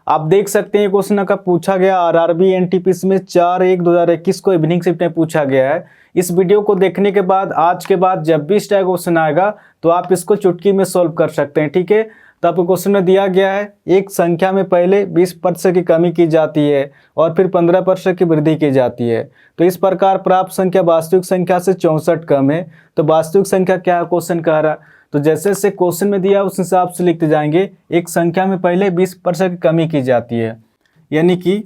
आप देख सकते हैं क्वेश्चन का पूछा गया आरआरबी एनटीपीसी में 4/1/2021 को इवनिंग शिफ्ट में पूछा गया है। इस वीडियो को देखने के बाद आज के बाद जब भी इस टाइप क्वेश्चन आएगा तो आप इसको चुटकी में सॉल्व कर सकते हैं। ठीक है, तो आपको क्वेश्चन में दिया गया है एक संख्या में पहले 20% की कमी की जाती है और फिर 15% की वृद्धि की जाती है। तो इस प्रकार प्राप्त संख्या वास्तविक संख्या से 64 कम है। तो वास्तविक संख्या क्या है क्वेश्चन कह रहा। तो जैसे जैसे क्वेश्चन में दिया उस हिसाब से लिखते जाएंगे। एक संख्या में पहले 20% की कमी की जाती है, यानी कि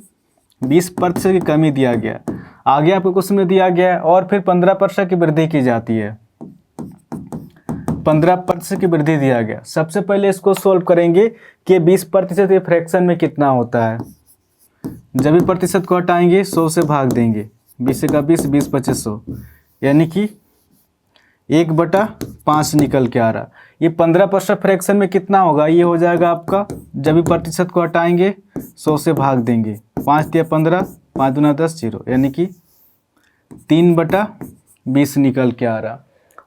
20% की कमी दिया गया। आगे आपको क्वेश्चन में दिया गया है और फिर 15% की वृद्धि की जाती है। 15% की वृद्धि दिया गया। सबसे पहले इसको सोल्व करेंगे कि 20% के फ्रैक्शन में कितना होता है। जब भी प्रतिशत को हटाएंगे 100 से भाग देंगे, 20 का 20, 20 25 100, यानी कि 1/5 निकल के आ रहा। ये 15% फ्रैक्शन में कितना होगा, ये हो जाएगा आपका, जब भी प्रतिशत को हटाएंगे 100 से भाग देंगे, 5 या 15, 5 दूना 10 0, यानी कि 3/20 निकल के आ रहा।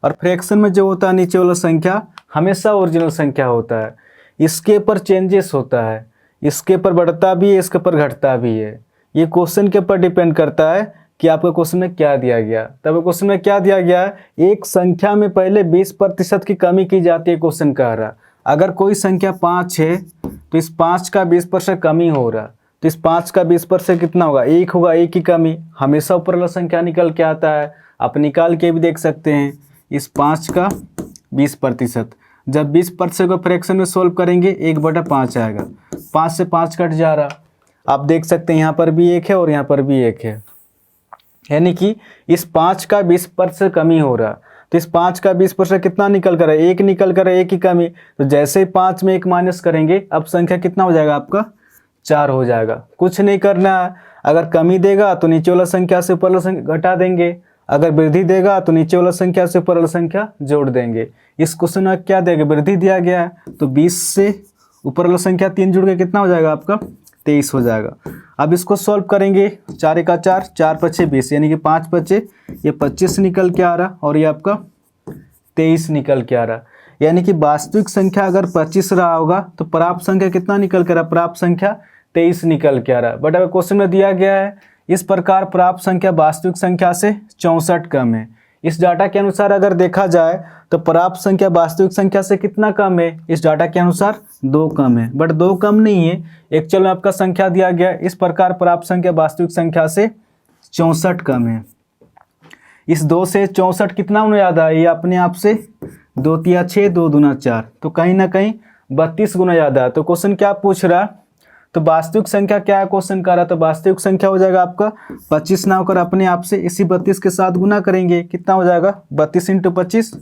और फ्रैक्शन में जो होता है नीचे वाला संख्या हमेशा ओरिजिनल संख्या होता है। इसके ऊपर चेंजेस होता है, इसके ऊपर बढ़ता भी है, इसके ऊपर घटता भी है। ये क्वेश्चन के ऊपर डिपेंड करता है कि आपके क्वेश्चन में क्या दिया गया। तब क्वेश्चन में क्या दिया गया है, एक संख्या में पहले 20% की कमी की जाती है क्वेश्चन कह रहा। अगर कोई संख्या 5 है तो इस 5 का 20% कमी हो रहा, तो इस 5 का 20% कितना होगा, 1 होगा। 1 की कमी हमेशा ऊपर वाला संख्या निकल के आता है। आप निकाल के भी देख सकते हैं। इस 5 का 20%, जब 20% को फ्रैक्शन में सोल्व करेंगे 1/5 आएगा। 5 से 5 कट जा रहा। आप देख सकते हैं यहाँ पर भी 1 है और यहाँ पर भी 1 है, यानी कि इस 5 का 20% कमी हो रहा। तो इस 5 का 20% कितना निकल कर है, 1 निकल कर है, 1 की कमी। तो जैसे ही 5 में 1 माइनस करेंगे अब संख्या कितना हो जाएगा आपका, 4 हो जाएगा। कुछ नहीं करना है। अगर कमी देगा तो नीचे वाला संख्या से ऊपर वाला संख्या घटा देंगे, अगर वृद्धि देगा तो नीचे वाला संख्या से ऊपर वाला संख्या जोड़ देंगे। इस क्वेश्चन में क्या देगा, वृद्धि दिया गया है तो 20 से ऊपर वाला संख्या 3 जुड़ के कितना हो जाएगा आपका, 23 हो जाएगा। अब इसको सॉल्व करेंगे, 4 × 4, 4 × 5 20, यानी कि 5 बचे, ये 25 निकल के आ रहा और ये आपका 23 निकल के आ रहा। यानी कि वास्तविक संख्या अगर 25 रहा होगा तो प्राप्त संख्या कितना निकल के रहा, प्राप्त संख्या 23 निकल के आ रहा। बट अगर क्वेश्चन में दिया गया है इस प्रकार प्राप्त संख्या वास्तविक संख्या से 64 कम है। इस डाटा के अनुसार अगर देखा जाए तो प्राप्त संख्या वास्तविक संख्या से कितना कम है, इस डाटा के अनुसार 2 कम है। बट 2 कम नहीं है, एक्चुअल में आपका संख्या दिया गया है। इस प्रकार प्राप्त संख्या वास्तविक संख्या से 64 कम है। इस 2 से 64 कितना होने ज़्यादा है, ये अपने आप से 2 × 6, 2 दूना 4, तो कहीं ना कहीं 32 गुना ज़्यादा है। तो क्वेश्चन क्या पूछ रहा, तो वास्तविक संख्या क्या है क्वेश्चन कर रहा। तो वास्तविक संख्या हो जाएगा आपका 25 ना होकर अपने आप से इसी 32 के साथ गुना करेंगे, कितना हो जाएगा 32 × 25,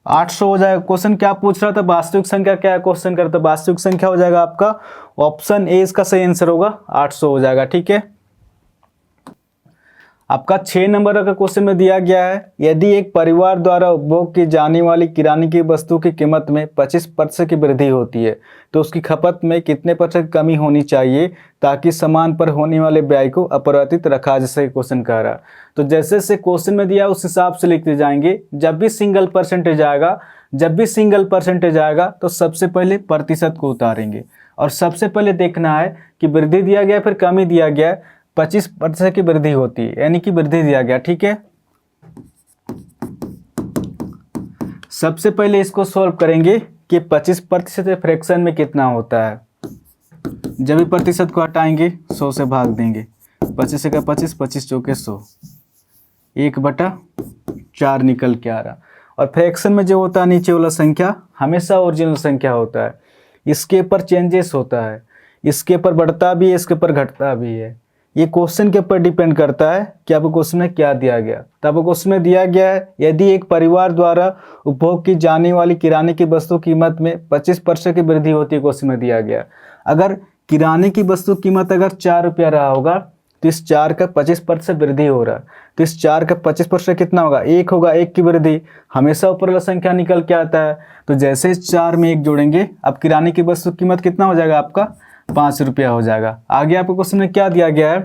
800 हो जाएगा। क्वेश्चन क्या पूछ रहा था, वास्तविक संख्या क्या है क्वेश्चन कर, तो वास्तविक संख्या हो जाएगा आपका ऑप्शन ए इसका सही आंसर होगा, 800 हो जाएगा। ठीक है, आपका 6 नंबर का क्वेश्चन में दिया गया है यदि एक परिवार द्वारा उपभोग की जाने वाली किराने की वस्तु की कीमत में 25% की वृद्धि होती है तो उसकी खपत में कितने % कमी होनी चाहिए ताकि सामान पर होने वाले व्यय को अपरिवर्तित रखा जा सके, क्वेश्चन कह रहा। तो जैसे जैसे क्वेश्चन में दिया उस हिसाब से लिखते जाएंगे। जब भी सिंगल परसेंटेज आएगा तो सबसे पहले प्रतिशत को उतारेंगे और सबसे पहले देखना है कि वृद्धि दिया गया फिर कमी दिया गया, 25% की वृद्धि होती है, यानी कि वृद्धि दिया गया। ठीक है, सबसे पहले इसको सॉल्व करेंगे कि 25% फ्रैक्शन में कितना होता है। जब भी प्रतिशत को हटाएंगे 100 से भाग देंगे, 25 का 25, 25 चौके 100, 1/4 निकल के आ रहा। और फ्रैक्शन में जो होता है नीचे वाला संख्या हमेशा ओरिजिनल संख्या होता है। इसके ऊपर चेंजेस होता है, इसके ऊपर बढ़ता भी है, इसके ऊपर घटता भी है। ये क्वेश्चन के ऊपर डिपेंड करता है कि आपको क्वेश्चन में क्या दिया गया। तब क्वेश्चन में दिया गया है यदि एक परिवार द्वारा उपभोग की जाने वाली किराने की वस्तु कीमत में 25% की वृद्धि होती है, क्वेश्चन में दिया गया। अगर किराने की वस्तु कीमत अगर 4 रुपया रहा होगा तो इस 4 का 25% वृद्धि हो रहा, तो इस 4 का 25% कितना होगा, 1 होगा। 1 की वृद्धि हमेशा ऊपर वाला संख्या निकल के आता है। तो जैसे इस 4 में 1 जोड़ेंगे अब किराने की वस्तु कीमत कितना हो जाएगा आपका, 5 रुपया हो जाएगा। आगे आपको क्वेश्चन में क्या दिया गया है,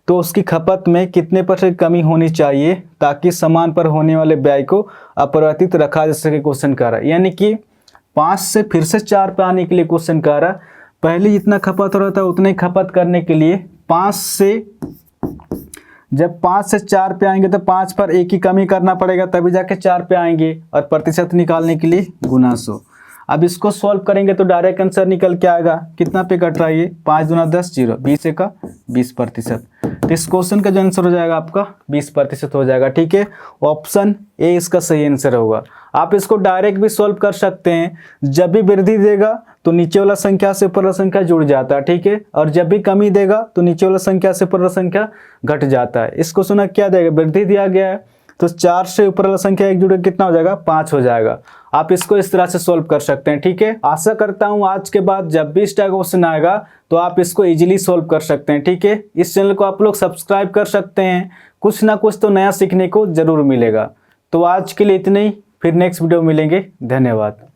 तो उसकी खपत में कितने % कमी होनी चाहिए ताकि सामान पर होने वाले व्यय को अपरिवर्तित रखा जा सके, क्वेश्चन कह रहा है। यानी कि 5 से फिर से 4 पे आने के लिए क्वेश्चन कह रहा है, पहले जितना खपत हो रहा था उतने खपत करने के लिए जब 5 से 4 पे आएंगे तो 5 पर 1 की कमी करना पड़ेगा, तभी जाके 4 पे आएंगे। और प्रतिशत निकालने के लिए गुना 100। अब इसको सॉल्व करेंगे तो डायरेक्ट आंसर निकल के आएगा, कितना पे कट रहा है ये, 5 दूना 10, 0, 20 का 20%। तो इस क्वेश्चन का जो आंसर हो जाएगा आपका 20% हो जाएगा। ठीक है, ऑप्शन ए इसका सही आंसर होगा। आप इसको डायरेक्ट भी सॉल्व कर सकते हैं, जब भी वृद्धि देगा तो नीचे वाला संख्या से ऊपर वाला संख्या जुड़ जाता है। ठीक है, और जब भी कमी देगा तो नीचे वाला संख्या से ऊपर वाला संख्या घट जाता है। इस क्वेश्चन में क्या देगा, वृद्धि दिया गया है तो 4 से ऊपर वाला संख्या एक जुड़े कितना हो जाएगा, 5 हो जाएगा। आप इसको इस तरह से सॉल्व कर सकते हैं। ठीक है, आशा करता हूं आज के बाद जब भी इस टाइप का क्वेश्चन आएगा तो आप इसको इजीली सॉल्व कर सकते हैं। ठीक है, इस चैनल को आप लोग सब्सक्राइब कर सकते हैं, कुछ ना कुछ तो नया सीखने को जरूर मिलेगा। तो आज के लिए इतना ही, फिर नेक्स्ट वीडियो मिलेंगे। धन्यवाद।